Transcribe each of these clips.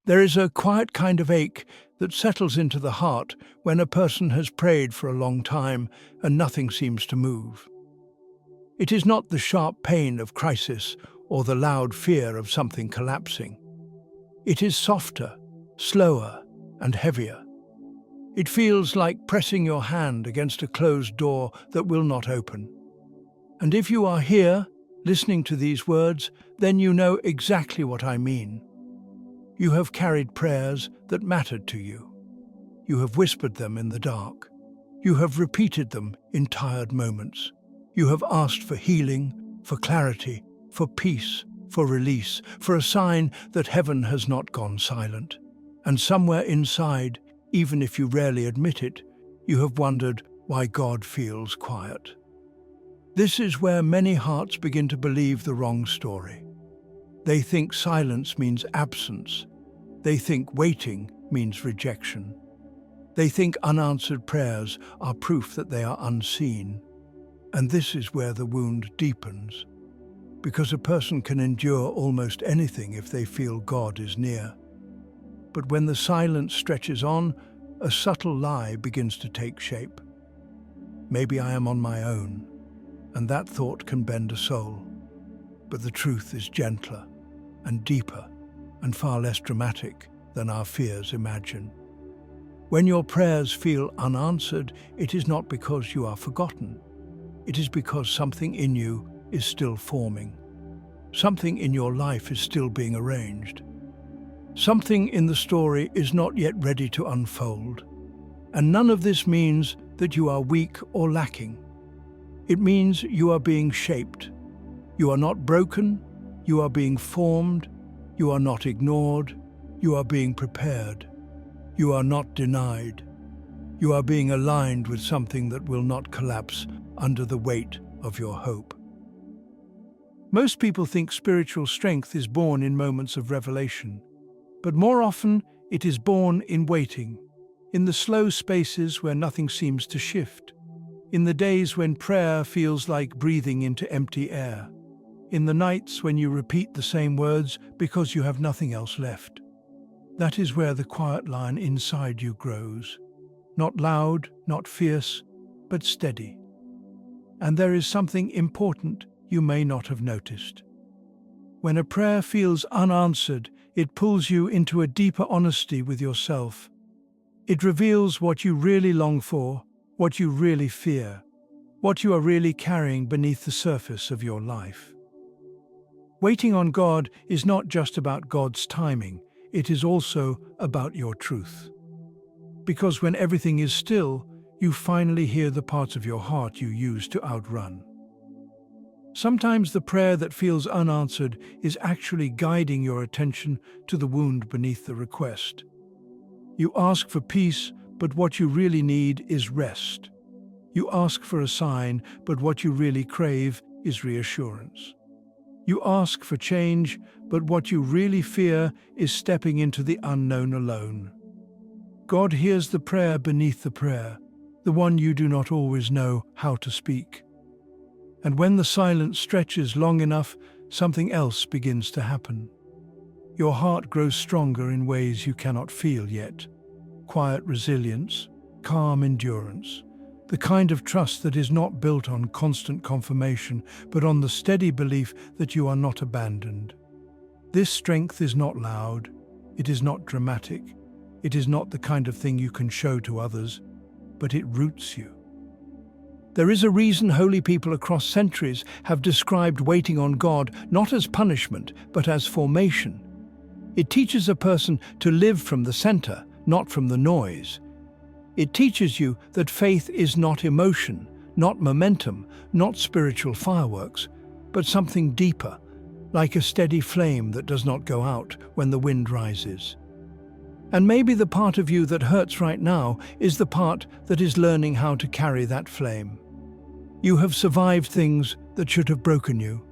There is a quiet kind of ache that settles into the heart when a person has prayed for a long time and nothing seems to move. It is not the sharp pain of crisis or the loud fear of something collapsing. It is softer, slower, and heavier. It feels like pressing your hand against a closed door that will not open. And if you are here, listening to these words, then you know exactly what I mean. You have carried prayers that mattered to you. You have whispered them in the dark. You have repeated them in tired moments. You have asked for healing, for clarity, for peace, for release, for a sign that heaven has not gone silent. And somewhere inside, even if you rarely admit it, you have wondered why God feels quiet. This is where many hearts begin to believe the wrong story. They think silence means absence. They think waiting means rejection. They think unanswered prayers are proof that they are unseen. And this is where the wound deepens, because a person can endure almost anything if they feel God is near. But when the silence stretches on, a subtle lie begins to take shape. Maybe I am on my own, and that thought can bend a soul. But the truth is gentler and deeper and far less dramatic than our fears imagine. When your prayers feel unanswered, it is not because you are forgotten. It is because something in you is still forming. Something in your life is still being arranged. Something in the story is not yet ready to unfold. And none of this means that you are weak or lacking. It means you are being shaped. You are not broken. You are being formed. You are not ignored. You are being prepared. You are not denied. You are being aligned with something that will not collapse under the weight of your hope. Most people think spiritual strength is born in moments of revelation, but more often it is born in waiting, in the slow spaces where nothing seems to shift, in the days when prayer feels like breathing into empty air, in the nights when you repeat the same words because you have nothing else left. That is where the quiet lion inside you grows, not loud, not fierce, but steady. And there is something important you may not have noticed. When a prayer feels unanswered, it pulls you into a deeper honesty with yourself. It reveals what you really long for, what you really fear, what you are really carrying beneath the surface of your life. Waiting on God is not just about God's timing, it is also about your truth. Because when everything is still, you finally hear the parts of your heart you used to outrun. Sometimes the prayer that feels unanswered is actually guiding your attention to the wound beneath the request. You ask for peace, but what you really need is rest. You ask for a sign, but what you really crave is reassurance. You ask for change, but what you really fear is stepping into the unknown alone. God hears the prayer beneath the prayer, the one you do not always know how to speak. And when the silence stretches long enough, something else begins to happen. Your heart grows stronger in ways you cannot feel yet. Quiet resilience, calm endurance, the kind of trust that is not built on constant confirmation, but on the steady belief that you are not abandoned. This strength is not loud, it is not dramatic, it is not the kind of thing you can show to others, but it roots you. There is a reason holy people across centuries have described waiting on God not as punishment, but as formation. It teaches a person to live from the center, not from the noise. It teaches you that faith is not emotion, not momentum, not spiritual fireworks, but something deeper, like a steady flame that does not go out when the wind rises. And maybe the part of you that hurts right now is the part that is learning how to carry that flame. You have survived things that should have broken you.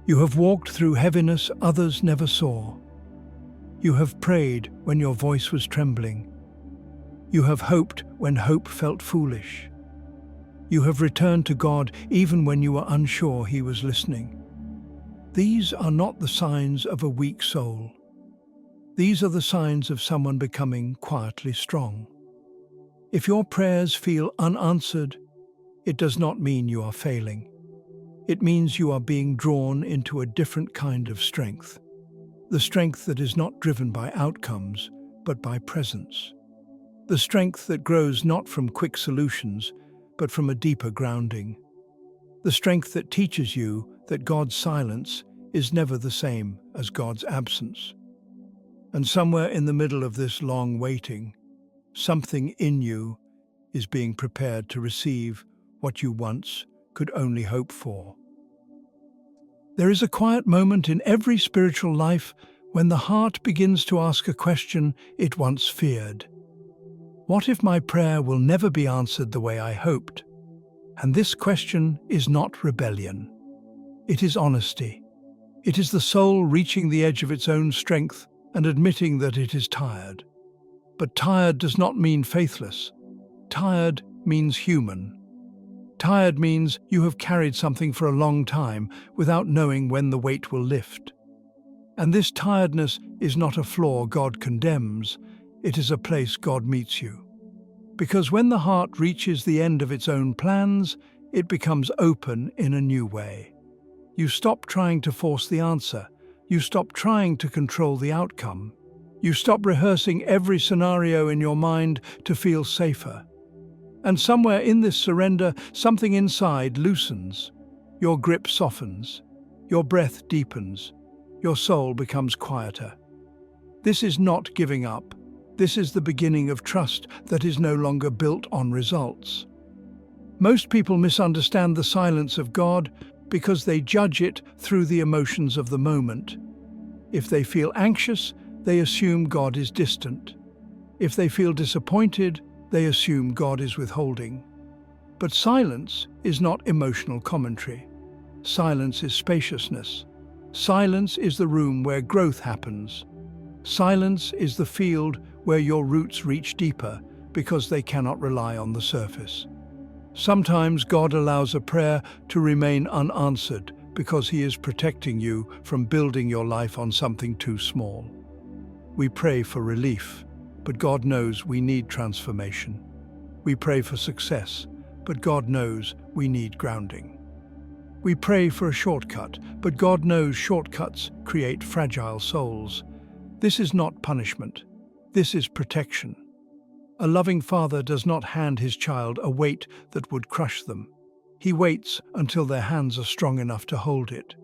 You have walked through heaviness others never saw. You have prayed when your voice was trembling. You have hoped when hope felt foolish. You have returned to God even when you were unsure He was listening. These are not the signs of a weak soul. These are the signs of someone becoming quietly strong. If your prayers feel unanswered, it does not mean you are failing. It means you are being drawn into a different kind of strength. The strength that is not driven by outcomes, but by presence. The strength that grows not from quick solutions, but from a deeper grounding. The strength that teaches you that God's silence is never the same as God's absence. And somewhere in the middle of this long waiting, something in you is being prepared to receive what you once could only hope for. There is a quiet moment in every spiritual life when the heart begins to ask a question it once feared. What if my prayer will never be answered the way I hoped? And this question is not rebellion. It is honesty. It is the soul reaching the edge of its own strength and admitting that it is tired. But tired does not mean faithless. Tired means human. Tired means you have carried something for a long time without knowing when the weight will lift. And this tiredness is not a flaw God condemns, it is a place God meets you. Because when the heart reaches the end of its own plans, it becomes open in a new way. You stop trying to force the answer. You stop trying to control the outcome. You stop rehearsing every scenario in your mind to feel safer. And somewhere in this surrender, something inside loosens. Your grip softens. Your breath deepens. Your soul becomes quieter. This is not giving up. This is the beginning of trust that is no longer built on results. Most people misunderstand the silence of God because they judge it through the emotions of the moment. If they feel anxious, they assume God is distant. If they feel disappointed, they assume God is withholding. But silence is not emotional commentary. Silence is spaciousness. Silence is the room where growth happens. Silence is the field where your roots reach deeper because they cannot rely on the surface. Sometimes God allows a prayer to remain unanswered because He is protecting you from building your life on something too small. We pray for relief, but God knows we need transformation. We pray for success, but God knows we need grounding. We pray for a shortcut, but God knows shortcuts create fragile souls. This is not punishment. This is protection. A loving father does not hand his child a weight that would crush them. He waits until their hands are strong enough to hold it.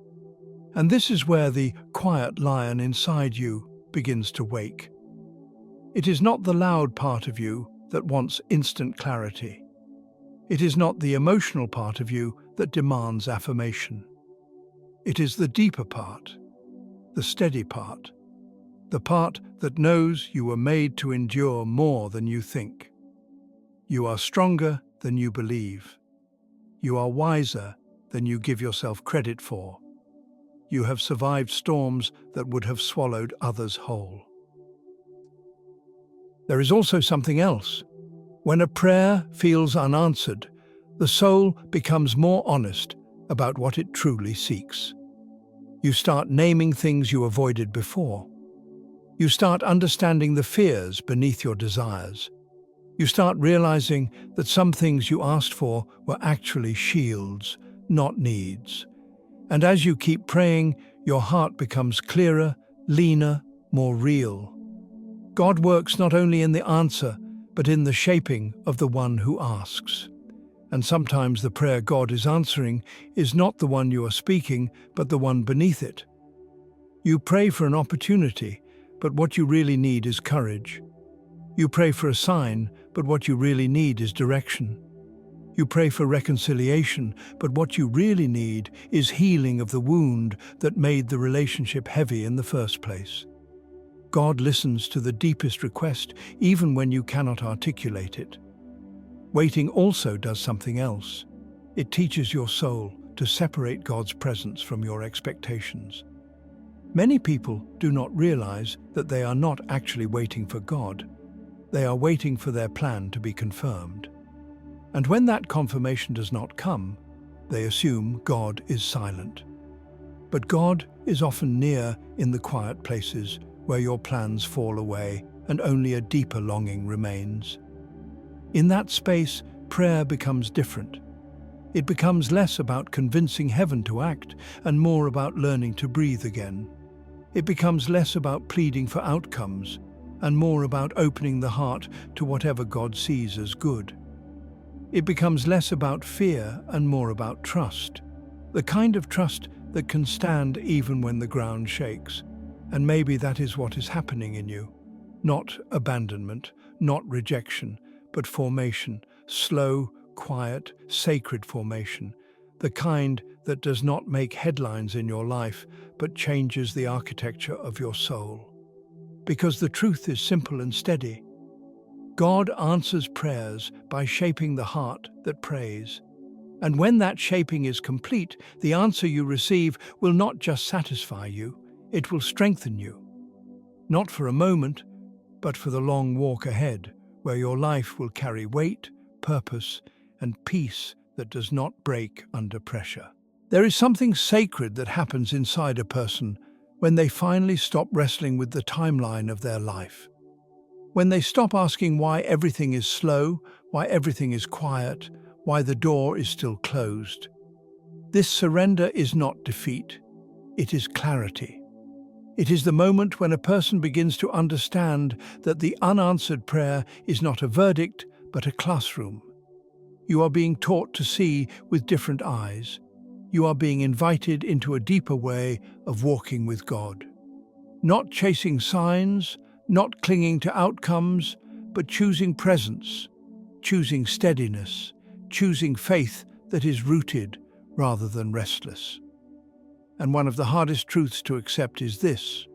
And this is where the quiet lion inside you begins to wake. It is not the loud part of you that wants instant clarity. It is not the emotional part of you that demands affirmation. It is the deeper part, the steady part, the part that knows you were made to endure more than you think. You are stronger than you believe. You are wiser than you give yourself credit for. You have survived storms that would have swallowed others whole. There is also something else. When a prayer feels unanswered, the soul becomes more honest about what it truly seeks. You start naming things you avoided before. You start understanding the fears beneath your desires. You start realizing that some things you asked for were actually shields, not needs. And as you keep praying, your heart becomes clearer, leaner, more real. God works not only in the answer, but in the shaping of the one who asks. And sometimes the prayer God is answering is not the one you are speaking, but the one beneath it. You pray for an opportunity, but what you really need is courage. You pray for a sign, but what you really need is direction. You pray for reconciliation, but what you really need is healing of the wound that made the relationship heavy in the first place. God listens to the deepest request, even when you cannot articulate it. Waiting also does something else. It teaches your soul to separate God's presence from your expectations. Many people do not realize that they are not actually waiting for God. They are waiting for their plan to be confirmed. And when that confirmation does not come, they assume God is silent. But God is often near in the quiet places where your plans fall away and only a deeper longing remains. In that space, prayer becomes different. It becomes less about convincing heaven to act and more about learning to breathe again. It becomes less about pleading for outcomes and more about opening the heart to whatever God sees as good. It becomes less about fear and more about trust, the kind of trust that can stand even when the ground shakes. And maybe that is what is happening in you. Not abandonment, not rejection, but formation, slow, quiet, sacred formation, the kind that does not make headlines in your life, but changes the architecture of your soul. Because the truth is simple and steady. God answers prayers by shaping the heart that prays. And when that shaping is complete, the answer you receive will not just satisfy you, it will strengthen you. Not for a moment, but for the long walk ahead, where your life will carry weight, purpose, and peace that does not break under pressure. There is something sacred that happens inside a person when they finally stop wrestling with the timeline of their life. When they stop asking why everything is slow, why everything is quiet, why the door is still closed. This surrender is not defeat, it is clarity. It is the moment when a person begins to understand that the unanswered prayer is not a verdict, but a classroom. You are being taught to see with different eyes. You are being invited into a deeper way of walking with God. Not chasing signs, not clinging to outcomes, but choosing presence, choosing steadiness, choosing faith that is rooted rather than restless. And one of the hardest truths to accept is this: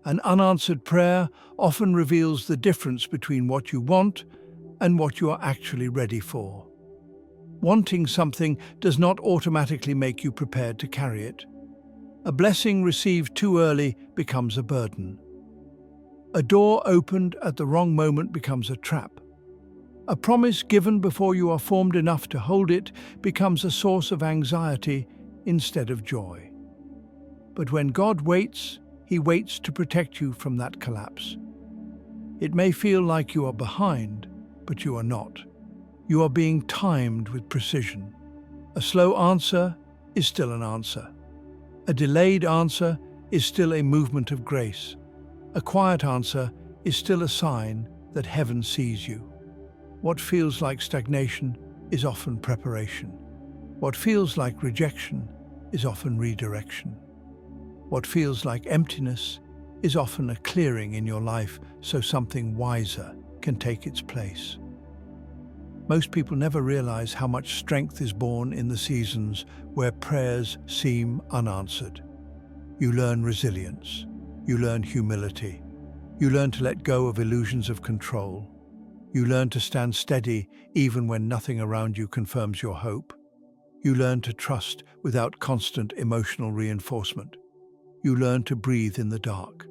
an unanswered prayer often reveals the difference between what you want and what you are actually ready for. Wanting something does not automatically make you prepared to carry it. A blessing received too early becomes a burden. A door opened at the wrong moment becomes a trap. A promise given before you are formed enough to hold it becomes a source of anxiety instead of joy. But when God waits, He waits to protect you from that collapse. It may feel like you are behind, but you are not. You are being timed with precision. A slow answer is still an answer. A delayed answer is still a movement of grace. A quiet answer is still a sign that heaven sees you. What feels like stagnation is often preparation. What feels like rejection is often redirection. What feels like emptiness is often a clearing in your life so something wiser can take its place. Most people never realize how much strength is born in the seasons where prayers seem unanswered. You learn resilience. You learn humility. You learn to let go of illusions of control. You learn to stand steady even when nothing around you confirms your hope. You learn to trust without constant emotional reinforcement. You learn to breathe in the dark.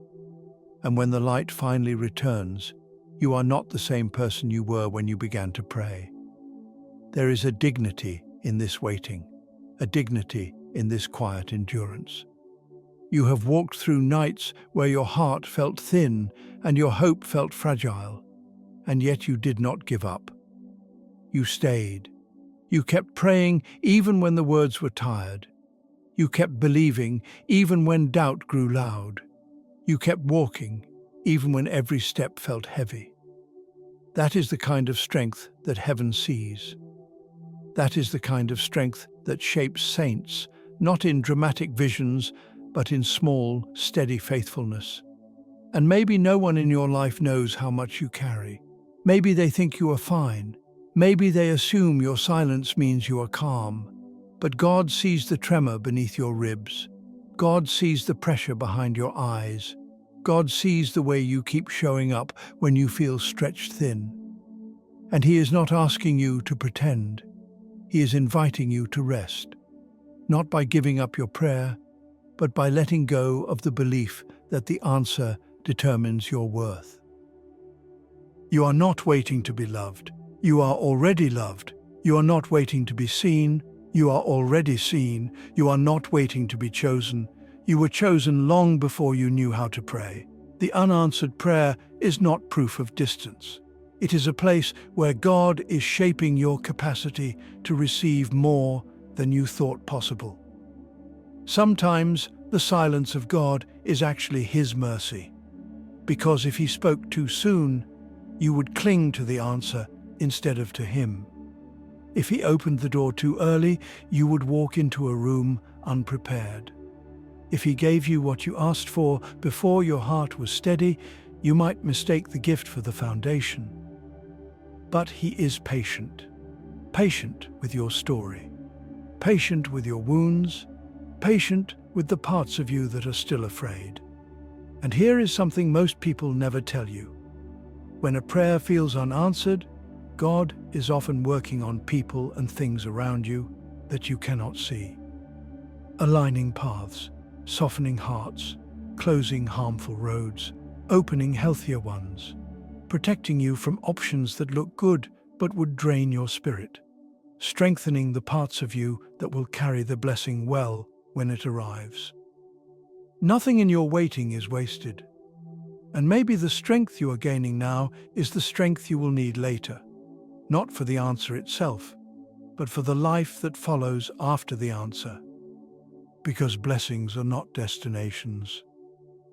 And when the light finally returns, you are not the same person you were when you began to pray. There is a dignity in this waiting, a dignity in this quiet endurance. You have walked through nights where your heart felt thin and your hope felt fragile, and yet you did not give up. You stayed. You kept praying even when the words were tired. You kept believing even when doubt grew loud. You kept walking even when every step felt heavy. That is the kind of strength that heaven sees. That is the kind of strength that shapes saints, not in dramatic visions, but in small, steady faithfulness. And maybe no one in your life knows how much you carry. Maybe they think you are fine. Maybe they assume your silence means you are calm. But God sees the tremor beneath your ribs. God sees the pressure behind your eyes. God sees the way you keep showing up when you feel stretched thin. And He is not asking you to pretend. He is inviting you to rest, not by giving up your prayer, but by letting go of the belief that the answer determines your worth. You are not waiting to be loved. You are already loved. You are not waiting to be seen. You are already seen. You are not waiting to be chosen. You were chosen long before you knew how to pray. The unanswered prayer is not proof of distance. It is a place where God is shaping your capacity to receive more than you thought possible. Sometimes the silence of God is actually His mercy, because if He spoke too soon, you would cling to the answer instead of to Him. If He opened the door too early, you would walk into a room unprepared. If He gave you what you asked for before your heart was steady, you might mistake the gift for the foundation. But He is patient. Patient with your story. Patient with your wounds. Patient with the parts of you that are still afraid. And here is something most people never tell you. When a prayer feels unanswered, God is often working on people and things around you that you cannot see. Aligning paths, softening hearts, closing harmful roads, opening healthier ones, protecting you from options that look good but would drain your spirit, strengthening the parts of you that will carry the blessing well when it arrives. Nothing in your waiting is wasted, and maybe the strength you are gaining now is the strength you will need later, not for the answer itself, but for the life that follows after the answer. Because blessings are not destinations.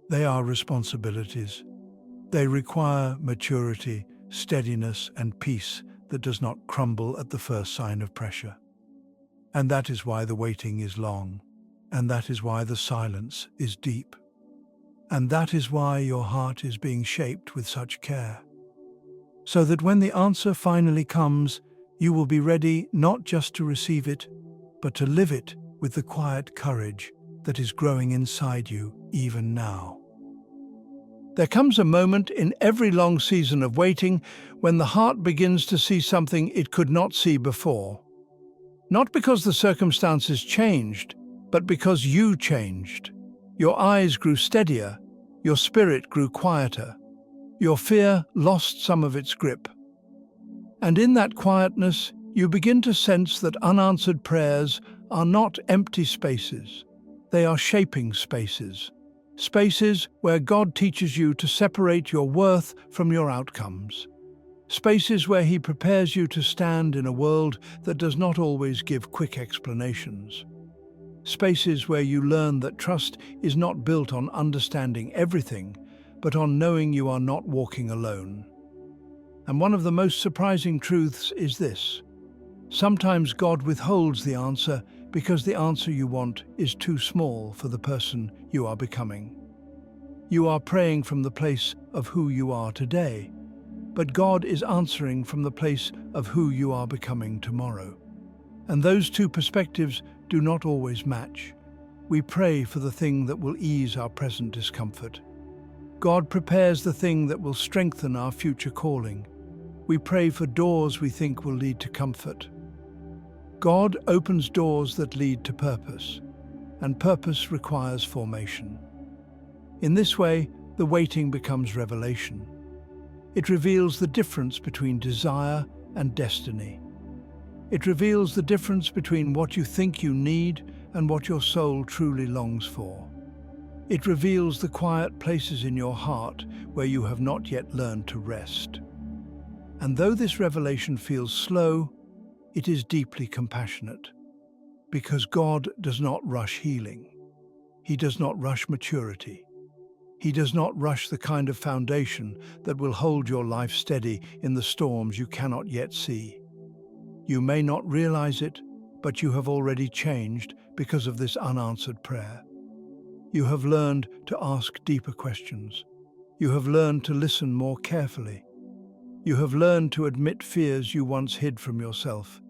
They are responsibilities. They require maturity, steadiness, and peace that does not crumble at the first sign of pressure. And that is why the waiting is long. And that is why the silence is deep. And that is why your heart is being shaped with such care. So that when the answer finally comes, you will be ready not just to receive it, but to live it with the quiet courage that is growing inside you even now. There comes a moment in every long season of waiting when the heart begins to see something it could not see before. Not because the circumstances changed, but because you changed. Your eyes grew steadier, your spirit grew quieter, your fear lost some of its grip. And in that quietness, you begin to sense that unanswered prayers are not empty spaces. They are shaping spaces. Spaces where God teaches you to separate your worth from your outcomes. Spaces where He prepares you to stand in a world that does not always give quick explanations. Spaces where you learn that trust is not built on understanding everything, but on knowing you are not walking alone. And one of the most surprising truths is this. Sometimes God withholds the answer because the answer you want is too small for the person you are becoming. You are praying from the place of who you are today, but God is answering from the place of who you are becoming tomorrow. And those two perspectives do not always match. We pray for the thing that will ease our present discomfort. God prepares the thing that will strengthen our future calling. We pray for doors we think will lead to comfort. God opens doors that lead to purpose, and purpose requires formation. In this way, the waiting becomes revelation. It reveals the difference between desire and destiny. It reveals the difference between what you think you need and what your soul truly longs for. It reveals the quiet places in your heart where you have not yet learned to rest. And though this revelation feels slow, it is deeply compassionate, because God does not rush healing. He does not rush maturity. He does not rush the kind of foundation that will hold your life steady in the storms you cannot yet see. You may not realize it, but you have already changed because of this unanswered prayer. You have learned to ask deeper questions. You have learned to listen more carefully. You have learned to admit fears you once hid from yourself.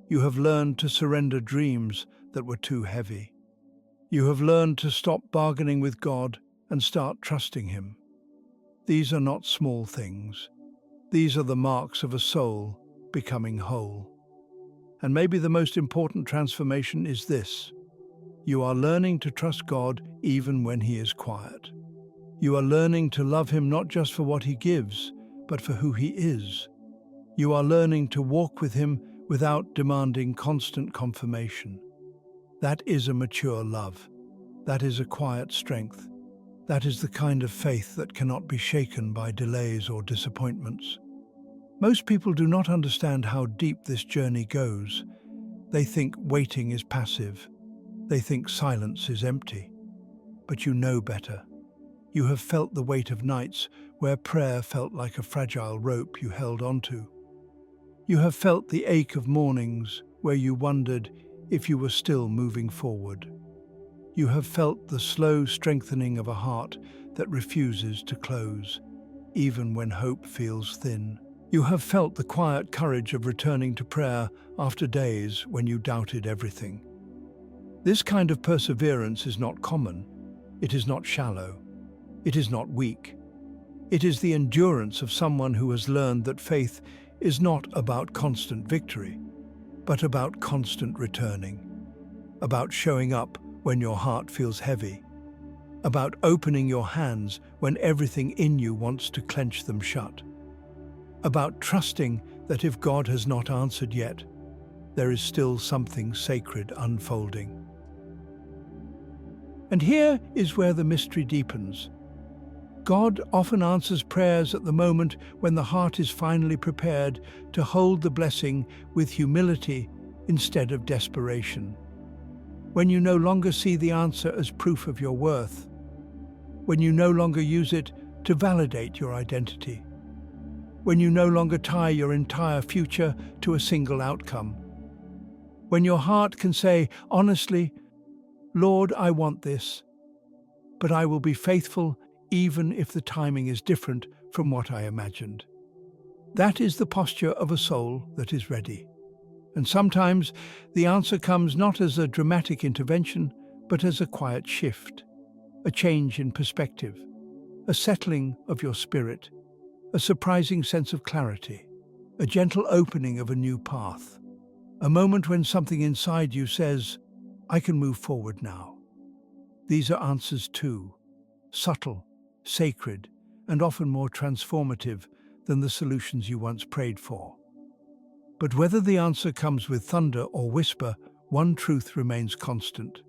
You have learned to surrender dreams that were too heavy. You have learned to stop bargaining with God and start trusting Him. These are not small things. These are the marks of a soul becoming whole. And maybe the most important transformation is this. You are learning to trust God even when He is quiet. You are learning to love Him not just for what He gives, but for who He is. You are learning to walk with Him without demanding constant confirmation. That is a mature love. That is a quiet strength. That is the kind of faith that cannot be shaken by delays or disappointments. Most people do not understand how deep this journey goes. They think waiting is passive. They think silence is empty. But you know better. You have felt the weight of nights where prayer felt like a fragile rope you held onto. You have felt the ache of mornings where you wondered if you were still moving forward. You have felt the slow strengthening of a heart that refuses to close, even when hope feels thin. You have felt the quiet courage of returning to prayer after days when you doubted everything. This kind of perseverance is not common. It is not shallow. It is not weak. It is the endurance of someone who has learned that faith is not about constant victory, but about constant returning, about showing up when your heart feels heavy, about opening your hands when everything in you wants to clench them shut, about trusting that if God has not answered yet, there is still something sacred unfolding. And here is where the mystery deepens. God often answers prayers at the moment when the heart is finally prepared to hold the blessing with humility instead of desperation. When you no longer see the answer as proof of your worth, when you no longer use it to validate your identity, when you no longer tie your entire future to a single outcome, when your heart can say honestly, "Lord, I want this, but I will be faithful even if the timing is different from what I imagined." That is the posture of a soul that is ready. And sometimes the answer comes not as a dramatic intervention, but as a quiet shift, a change in perspective, a settling of your spirit, a surprising sense of clarity, a gentle opening of a new path, a moment when something inside you says, "I can move forward now." These are answers too, subtle, sacred, and often more transformative than the solutions you once prayed for. But whether the answer comes with thunder or whisper, one truth remains constant.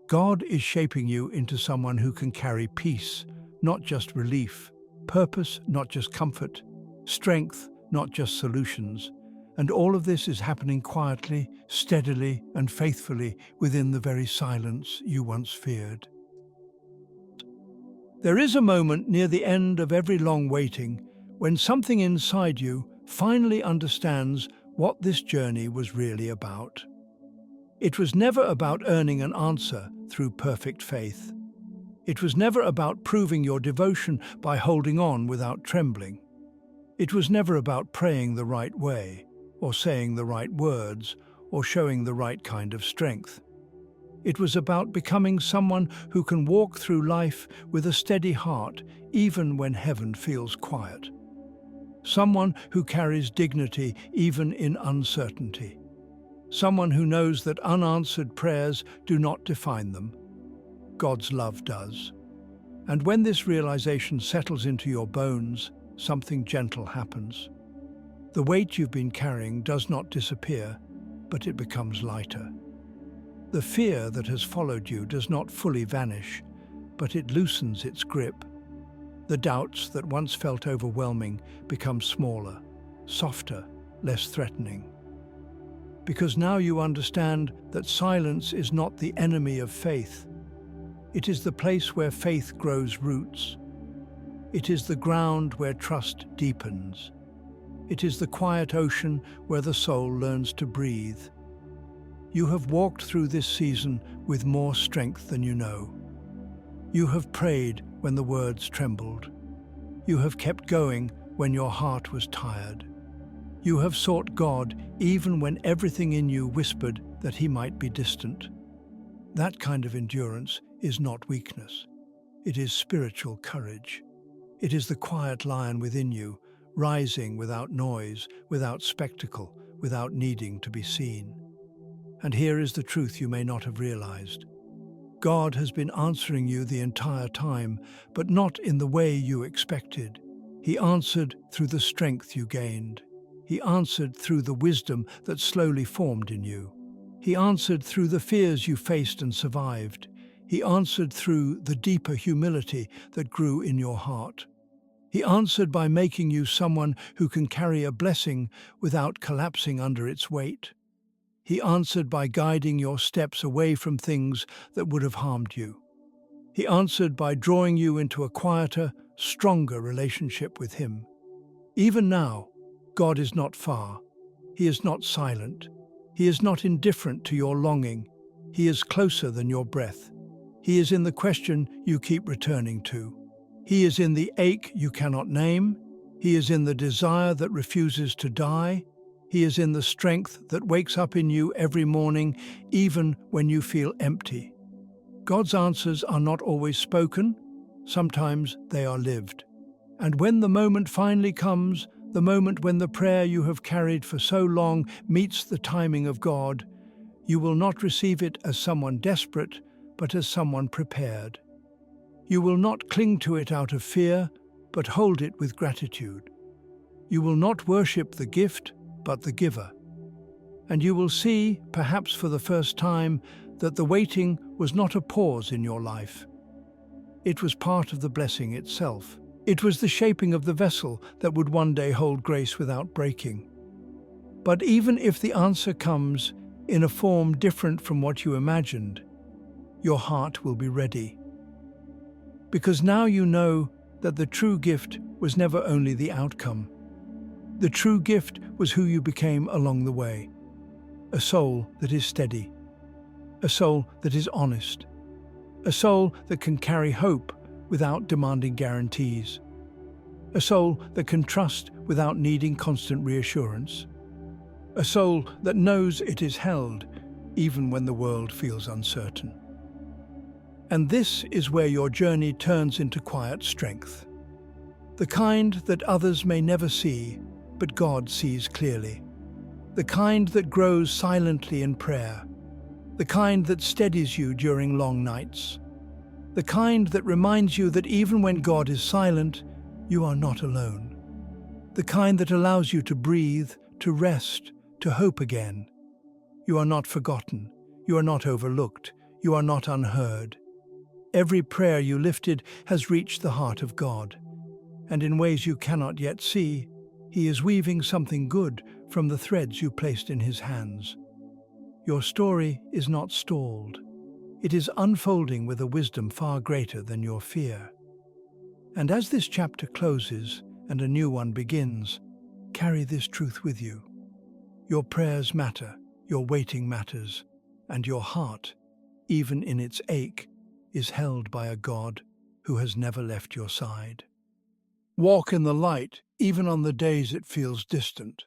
God is shaping you into someone who can carry peace, not just relief, purpose, not just comfort, strength, not just solutions. And all of this is happening quietly, steadily, and faithfully within the very silence you once feared. There is a moment near the end of every long waiting when something inside you finally understands what this journey was really about. It was never about earning an answer through perfect faith. It was never about proving your devotion by holding on without trembling. It was never about praying the right way, or saying the right words, or showing the right kind of strength. It was about becoming someone who can walk through life with a steady heart, even when heaven feels quiet. Someone who carries dignity even in uncertainty. Someone who knows that unanswered prayers do not define them. God's love does. And when this realization settles into your bones, something gentle happens. The weight you've been carrying does not disappear, but it becomes lighter. The fear that has followed you does not fully vanish, but it loosens its grip. The doubts that once felt overwhelming become smaller, softer, less threatening. Because now you understand that silence is not the enemy of faith. It is the place where faith grows roots. It is the ground where trust deepens. It is the quiet ocean where the soul learns to breathe. You have walked through this season with more strength than you know. You have prayed when the words trembled. You have kept going when your heart was tired. You have sought God even when everything in you whispered that He might be distant. That kind of endurance is not weakness. It is spiritual courage. It is the quiet lion within you, rising without noise, without spectacle, without needing to be seen. And here is the truth you may not have realized. God has been answering you the entire time, but not in the way you expected. He answered through the strength you gained. He answered through the wisdom that slowly formed in you. He answered through the fears you faced and survived. He answered through the deeper humility that grew in your heart. He answered by making you someone who can carry a blessing without collapsing under its weight. He answered by guiding your steps away from things that would have harmed you. He answered by drawing you into a quieter, stronger relationship with Him. Even now, God is not far. He is not silent. He is not indifferent to your longing. He is closer than your breath. He is in the question you keep returning to. He is in the ache you cannot name. He is in the desire that refuses to die. He is in the strength that wakes up in you every morning, even when you feel empty. God's answers are not always spoken. Sometimes they are lived. And when the moment finally comes, the moment when the prayer you have carried for so long meets the timing of God, you will not receive it as someone desperate, but as someone prepared. You will not cling to it out of fear, but hold it with gratitude. You will not worship the gift, but the giver. And you will see, perhaps for the first time, that the waiting was not a pause in your life. It was part of the blessing itself. It was the shaping of the vessel that would one day hold grace without breaking. But even if the answer comes in a form different from what you imagined, your heart will be ready. Because now you know that the true gift was never only the outcome. The true gift was who you became along the way. A soul that is steady. A soul that is honest. A soul that can carry hope without demanding guarantees. A soul that can trust without needing constant reassurance. A soul that knows it is held even when the world feels uncertain. And this is where your journey turns into quiet strength. The kind that others may never see, but God sees clearly. The kind that grows silently in prayer. The kind that steadies you during long nights. The kind that reminds you that even when God is silent, you are not alone. The kind that allows you to breathe, to rest, to hope again. You are not forgotten. You are not overlooked. You are not unheard. Every prayer you lifted has reached the heart of God. And in ways you cannot yet see, He is weaving something good from the threads you placed in His hands. Your story is not stalled. It is unfolding with a wisdom far greater than your fear. And as this chapter closes and a new one begins, carry this truth with you. Your prayers matter, your waiting matters, and your heart, even in its ache, is held by a God who has never left your side. Walk in the light, even on the days it feels distant.